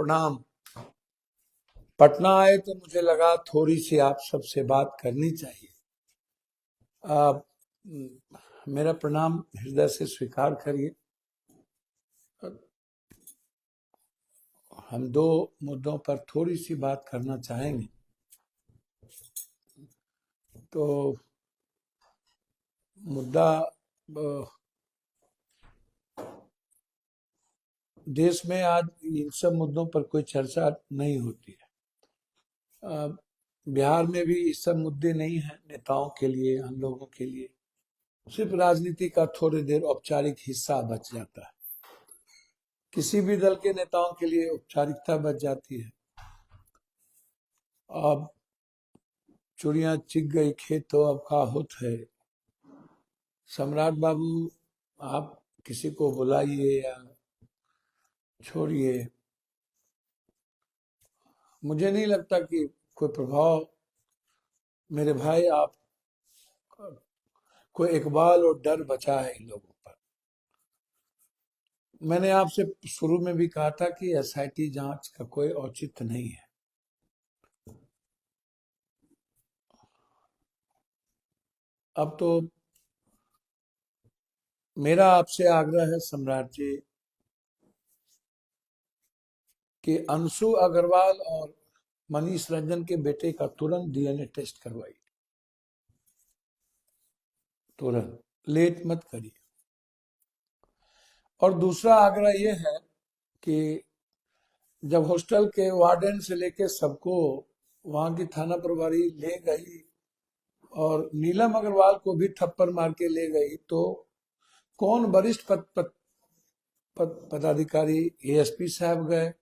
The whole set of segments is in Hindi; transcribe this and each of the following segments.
प्रणाम। पटना आए तो मुझे लगा थोड़ी सी आप सबसे बात करनी चाहिए। आप मेरा प्रणाम हृदय से स्वीकार करिए। हम दो मुद्दों पर थोड़ी सी बात करना चाहेंगे। तो मुद्दा देश में आज इन सब मुद्दों पर कोई चर्चा नहीं होती है। बिहार में भी ये सब मुद्दे नहीं हैं नेताओं के लिए, हम लोगों के लिए। सिर्फ राजनीति का थोड़ी देर औपचारिक हिस्सा बच जाता है। किसी भी दल के नेताओं के लिए औपचारिकता बच जाती है। अब चुड़िया चिग गई खेत तो अब का होत है। सम्राट बाबू, आप किसी को बुलाइए या छोड़िए, मुझे नहीं लगता कि कोई प्रभाव, मेरे भाई, आप कोई इकबाल और डर बचा है इन लोगों पर। मैंने आपसे शुरू में भी कहा था कि एसआईटी जांच का कोई औचित्य नहीं है। अब तो मेरा आपसे आग्रह है सम्राट जी कि अंशु अग्रवाल और मनीष रंजन के बेटे का तुरंत डीएनए टेस्ट करवाइए, तुरंत, लेट मत करिए। और दूसरा आग्रह यह है कि जब हॉस्टल के वार्डन से लेके सबको वहां की थाना प्रभारी ले गई और नीलम अग्रवाल को भी थप्पड़ मार के ले गई, तो कौन वरिष्ठ पदाधिकारी एएसपी साहब गए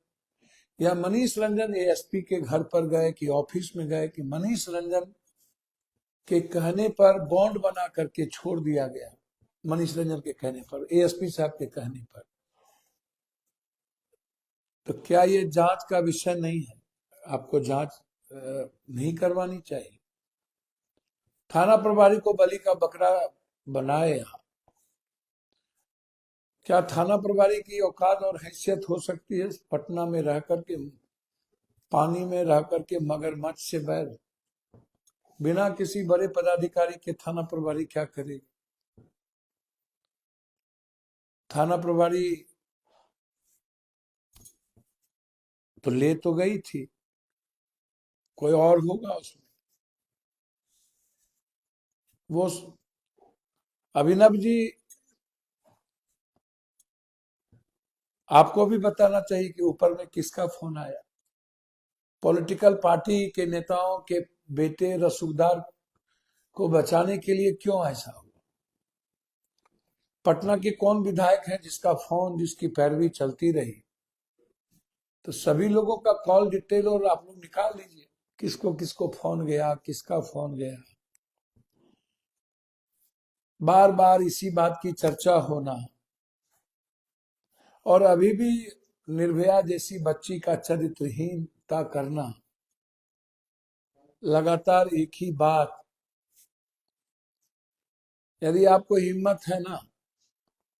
या मनीष रंजन एएसपी के घर पर गए कि ऑफिस में गए कि मनीष रंजन के कहने पर बॉन्ड बना करके छोड़ दिया गया? मनीष रंजन के कहने पर, एएसपी साहब के कहने पर। तो क्या ये जांच का विषय नहीं है? आपको जांच नहीं करवानी चाहिए? थाना प्रभारी को बलि का बकरा बनाए। क्या थाना प्रभारी की औकात और हैसियत हो सकती है पटना में रह करके, पानी में रह करके मगरमच्छ से बैर? बिना किसी बड़े पदाधिकारी के थाना प्रभारी क्या करेगी? थाना प्रभारी तो ले तो गई थी, कोई और होगा उसमें। वो अभिनव जी, आपको भी बताना चाहिए कि ऊपर में किसका फोन आया। पॉलिटिकल पार्टी के नेताओं के बेटे रसूखदार को बचाने के लिए क्यों ऐसा हुआ? पटना के कौन विधायक हैं जिसका फोन, जिसकी पैरवी चलती रही? तो सभी लोगों का कॉल डिटेल और आप लोग निकाल लीजिए, किसको किसको फोन गया, किसका फोन गया। बार बार इसी बात की चर्चा होना और अभी भी निर्भया जैसी बच्ची का चरित्रहीनता करना, लगातार एक ही बात। यदि आपको हिम्मत है ना,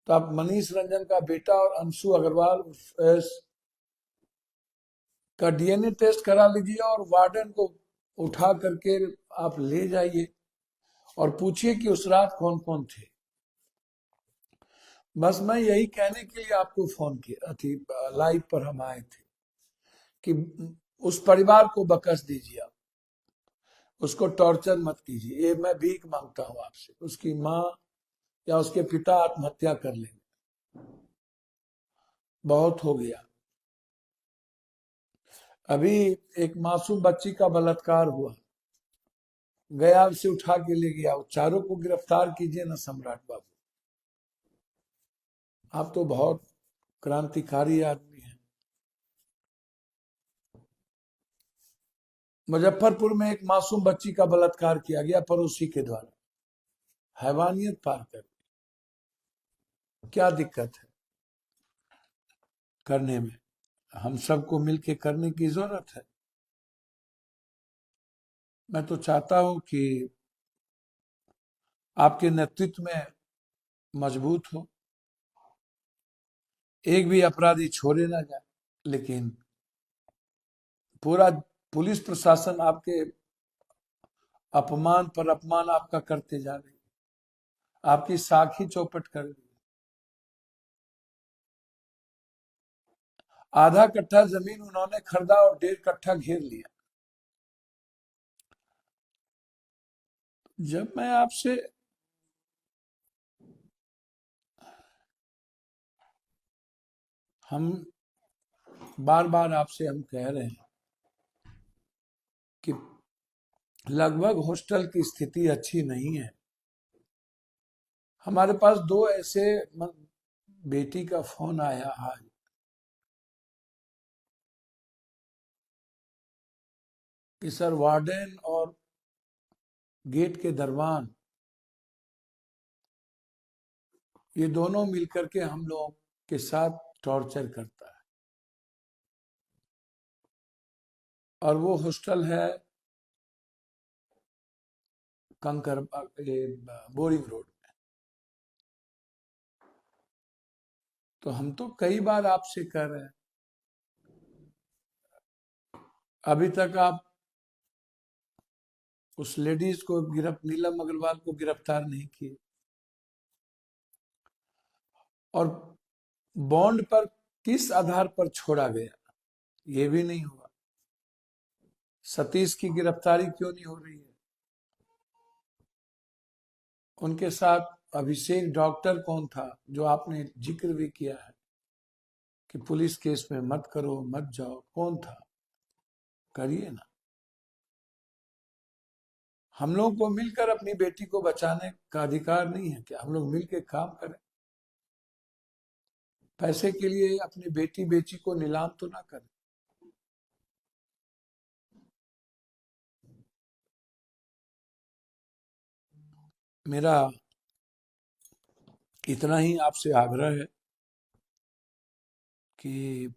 तो आप मनीष रंजन का बेटा और अंशु अग्रवाल का डीएनए टेस्ट करा लीजिए और वार्डन को उठा करके आप ले जाइए और पूछिए कि उस रात कौन कौन थे। बस मैं यही कहने के लिए आपको फोन किया थी, लाइव पर हम आए थे कि उस परिवार को बकस दीजिए, आप उसको टॉर्चर मत कीजिए। ये मैं भीख मांगता हूं आपसे। उसकी माँ या उसके पिता आत्महत्या कर लेंगे, बहुत हो गया। अभी एक मासूम बच्ची का बलात्कार हुआ, गया उसे उठा के ले गया। चारों को गिरफ्तार कीजिए ना सम्राट बाबू। आप तो बहुत क्रांतिकारी आदमी हैं। मुजफ्फरपुर में एक मासूम बच्ची का बलात्कार किया गया पड़ोसी के द्वारा, हैवानियत पार कर। क्या दिक्कत है करने में? हम सबको मिलके करने की जरूरत है। मैं तो चाहता हूं कि आपके नेतृत्व में मजबूत हो, एक भी अपराधी छोड़े ना जाए। लेकिन पूरा पुलिस प्रशासन आपके अपमान पर अपमान आपका करते जा रही है, आपकी साखी चौपट कर रही है। आधा कट्ठा जमीन उन्होंने खरीदा और 1.5 कट्ठा घेर लिया। जब मैं आपसे हम बार बार आपसे हम कह रहे हैं कि लगभग हॉस्टल की स्थिति अच्छी नहीं है। हमारे पास दो ऐसे बेटी का फोन आया आज कि सर वार्डन और गेट के दरबान ये दोनों मिलकर के हम लोग के साथ टॉर्चर करता है। और वो हॉस्टल है कंकर बोरिंग रोड में। तो हम तो कई बार आपसे कह रहे हैं, अभी तक आप उस लेडीज को नीलम अग्रवाल को गिरफ्तार नहीं किए, और बॉन्ड पर किस आधार पर छोड़ा गया ये भी नहीं हुआ। सतीश की गिरफ्तारी क्यों नहीं हो रही है? उनके साथ अभिषेक डॉक्टर कौन था जो आपने जिक्र भी किया है कि पुलिस केस में मत करो मत जाओ, कौन था? करिए ना। हम लोग को मिलकर अपनी बेटी को बचाने का अधिकार नहीं है क्या? हम लोग मिलकर काम करें, पैसे के लिए अपनी बेटी बेची को नीलाम तो ना करें। मेरा इतना ही आपसे आग्रह है कि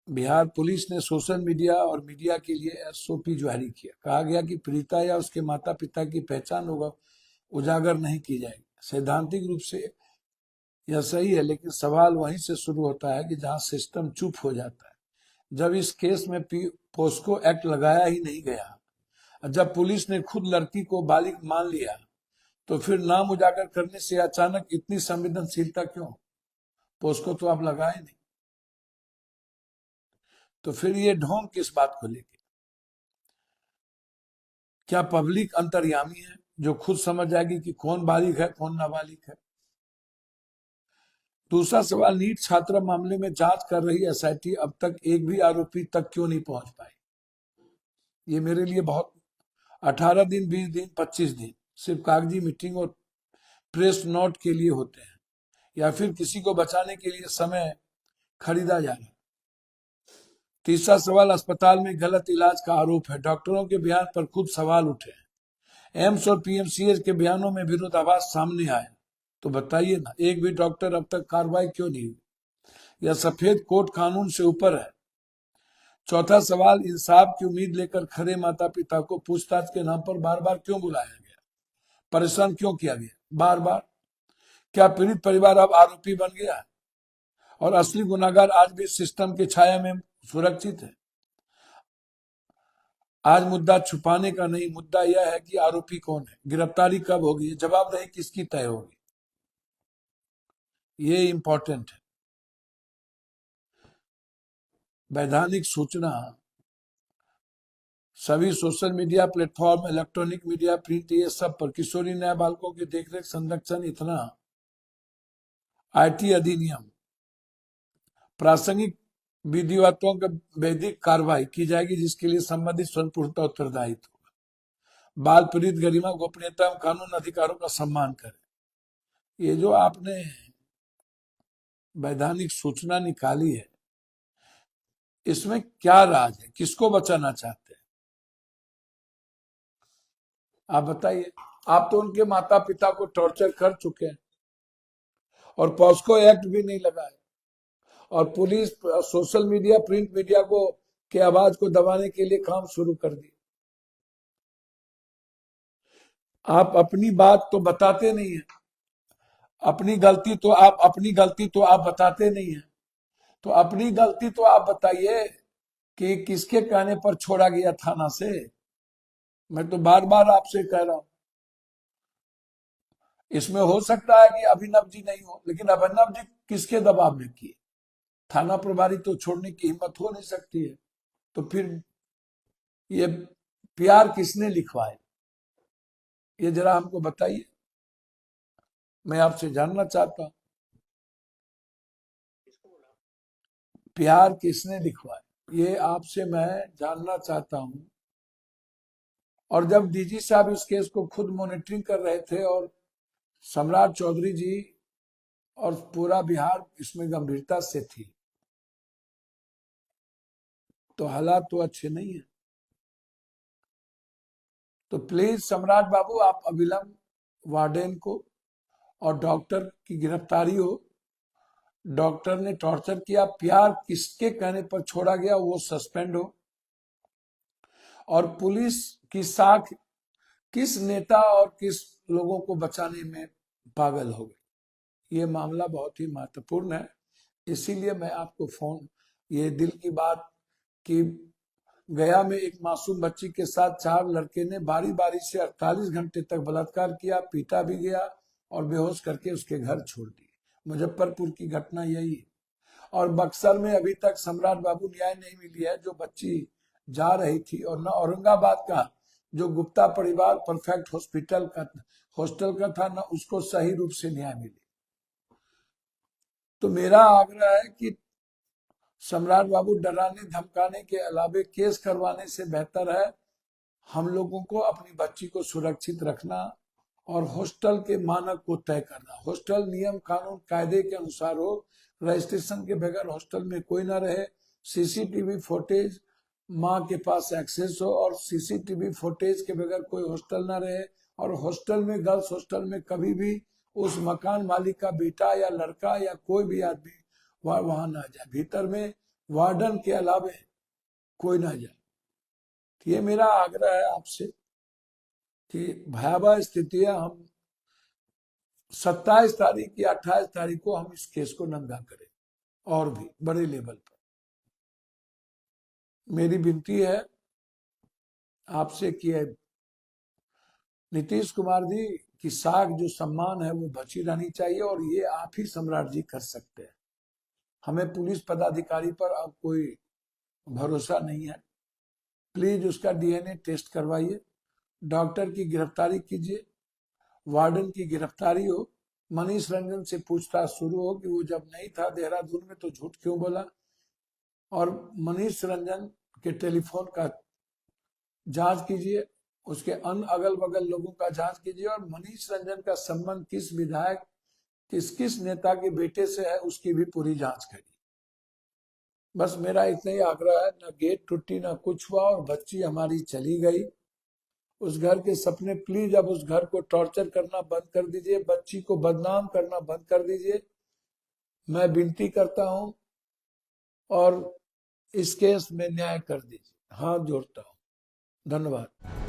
बिहार पुलिस ने सोशल मीडिया और मीडिया के लिए एसओपी जारी किया। कहा गया कि पीड़िता या उसके माता पिता की पहचान होगा उजागर नहीं की जाएगी। सैद्धांतिक रूप से यह सही है, लेकिन सवाल वहीं से शुरू होता है कि जहां सिस्टम चुप हो जाता है। जब इस केस में पोस्को एक्ट लगाया ही नहीं गया, जब पुलिस ने खुद लड़की को बालिग मान लिया, तो फिर नाम उजागर करने से अचानक इतनी संवेदनशीलता क्यों? पोस्को तो आप लगाए नहीं, तो फिर ये ढोंग किस बात को लेके? क्या पब्लिक अंतर्यामी है जो खुद समझ जाएगी कि कौन बालिग है कौन नाबालिग है? दूसरा सवाल, नीट छात्रा मामले में जांच कर रही एसआईटी अब तक एक भी आरोपी तक क्यों नहीं पहुंच पाई? ये मेरे लिए बहुत 18 दिन 20 दिन 25 दिन सिर्फ कागजी मीटिंग और प्रेस नोट के लिए होते हैं, या फिर किसी को बचाने के लिए समय खरीदा जा रहा है? तीसरा सवाल, अस्पताल में गलत इलाज का आरोप है। डॉक्टरों के बयान पर खुद सवाल उठे हैं। एम्स और पीएमसीएच के बयानों में विरोधाभास सामने आया, तो बताइए ना, एक भी डॉक्टर अब तक कार्रवाई क्यों नहीं हुई? यह सफेद कोट कानून से ऊपर है। चौथा सवाल, इंसाफ की उम्मीद लेकर खड़े माता पिता को पूछताछ के नाम पर बार बार क्यों बुलाया गया, परेशान क्यों किया गया बार बार? क्या पीड़ित परिवार अब आरोपी बन गया है और असली गुनाहगार आज भी सिस्टम की छाया में सुरक्षित है? आज मुद्दा छुपाने का नहीं, मुद्दा यह है कि आरोपी कौन है, गिरफ्तारी कब होगी, जवाबदेही किसकी तय होगी, ये इंपॉर्टेंट है। वैधानिक सूचना सभी social media platform, electronic media, print, ये सब पर किशोरी न्याय बालकों की देखरेख संरक्षण इतना आईटी अधिनियम प्रासंगिक विधिवतों का वैधिक कार्रवाई की जाएगी, जिसके लिए संबंधित स्वतंत्रता उत्तरदायित्व होगा। बाल पीड़ित गरिमा गोपनीयता एवं कानून अधिकारों का सम्मान करें। ये जो आपने वैधानिक सूचना निकाली है, इसमें क्या राज है? किसको बचाना चाहते हैं आप बताइए? आप तो उनके माता पिता को टॉर्चर कर चुके हैं और पॉस्को एक्ट भी नहीं लगाए, और police social media print media को के आवाज को दबाने के लिए काम शुरू कर दी। आप अपनी बात तो बताते नहीं है, अपनी गलती तो आप बताते नहीं है। तो अपनी गलती तो आप बताइए कि किसके कहने पर छोड़ा गया थाना से। मैं तो बार बार आपसे कह रहा हूं, इसमें हो सकता है कि अभिनव जी नहीं हो, लेकिन अभिनव जी किसके दबाव में किए? थाना प्रभारी तो छोड़ने की हिम्मत हो नहीं सकती है। तो फिर ये प्यार किसने लिखवाए, ये जरा हमको बताइए, मैं आपसे जानना चाहता हूं। प्यार किसने लिखवाए, ये आपसे मैं जानना चाहता हूं। और जब डीजी साहब इस केस को खुद मॉनिटरिंग कर रहे थे और सम्राट चौधरी जी और पूरा बिहार इसमें गंभीरता से थी, तो हालात तो अच्छे नहीं है। तो प्लीज सम्राट बाबू, आप अविलंब वार्डन को और डॉक्टर की गिरफ्तारी हो। डॉक्टर ने टॉर्चर किया, प्यार किसके कहने पर छोड़ा गया वो सस्पेंड हो। और पुलिस की साख किस नेता और किस लोगों को बचाने में पागल हो गई, ये मामला बहुत ही महत्वपूर्ण है। इसीलिए मैं आपको फोन, ये दिल की बात कि गया में एक मासूम बच्ची के साथ 4 लड़के ने बारी बारी से 48 घंटे तक बलात्कार किया, पीटा भी गया और बेहोश करके उसके घर छोड़ दिए। मुजफ्फरपुर की घटना यही है। और बक्सर में अभी तक सम्राट बाबू न्याय नहीं मिली है, जो बच्ची जा रही थी, और न औरंगाबाद का जो गुप्ता परिवार परफेक्ट हॉस्टल का था, न उसको सही रूप से न्याय मिली। तो मेरा आग्रह है कि सम्राट बाबू डराने धमकाने के अलावे केस करवाने से बेहतर है हम लोगों को अपनी बच्ची को सुरक्षित रखना और हॉस्टल के मानक को तय करना। हॉस्टल नियम कानून कायदे के अनुसार हो, रजिस्ट्रेशन के बगैर हॉस्टल में कोई ना रहे, सीसीटीवी फुटेज माँ के पास एक्सेस हो और सीसीटीवी फुटेज के बगैर कोई हॉस्टल ना रहे। और हॉस्टल में, गर्ल्स हॉस्टल में कभी भी उस मकान मालिक का बेटा या लड़का या कोई भी आदमी वहां ना जाए, भीतर में वार्डन के अलावे कोई ना जाए। तो ये मेरा आग्रह है आपसे कि भयावह स्थितियां हम 27 तारीख या 28 तारीख को हम इस केस को नंगा करें और भी बड़े लेवल पर। मेरी विनती है आपसे कि नीतीश कुमार जी की साख जो सम्मान है वो बची रहनी चाहिए, और ये आप ही सम्राट जी कर सकते हैं। हमें पुलिस पदाधिकारी पर अब कोई भरोसा नहीं है। प्लीज उसका डीएनए टेस्ट करवाइए, डॉक्टर की गिरफ्तारी कीजिए, वार्डन की गिरफ्तारी हो, मनीष रंजन से पूछताछ शुरू हो कि वो जब नहीं था देहरादून में तो झूठ क्यों बोला, और मनीष रंजन के टेलीफोन का जांच कीजिए, उसके अन्य अगल बगल लोगों का जांच कीजिए, और मनीष रंजन का संबंध किस विधायक किस किस नेता के बेटे से है उसकी भी पूरी जांच करिए। बस मेरा इतना ही आग्रह है, ना गेट टूटी ना कुछ हुआ, और बच्ची हमारी चली गई। उस घर के सपने, प्लीज अब उस घर को टॉर्चर करना बंद कर दीजिए, बच्ची को बदनाम करना बंद कर दीजिए, मैं विनती करता हूं, और इस केस में न्याय कर दीजिए, हाथ जोड़ता हूं। धन्यवाद।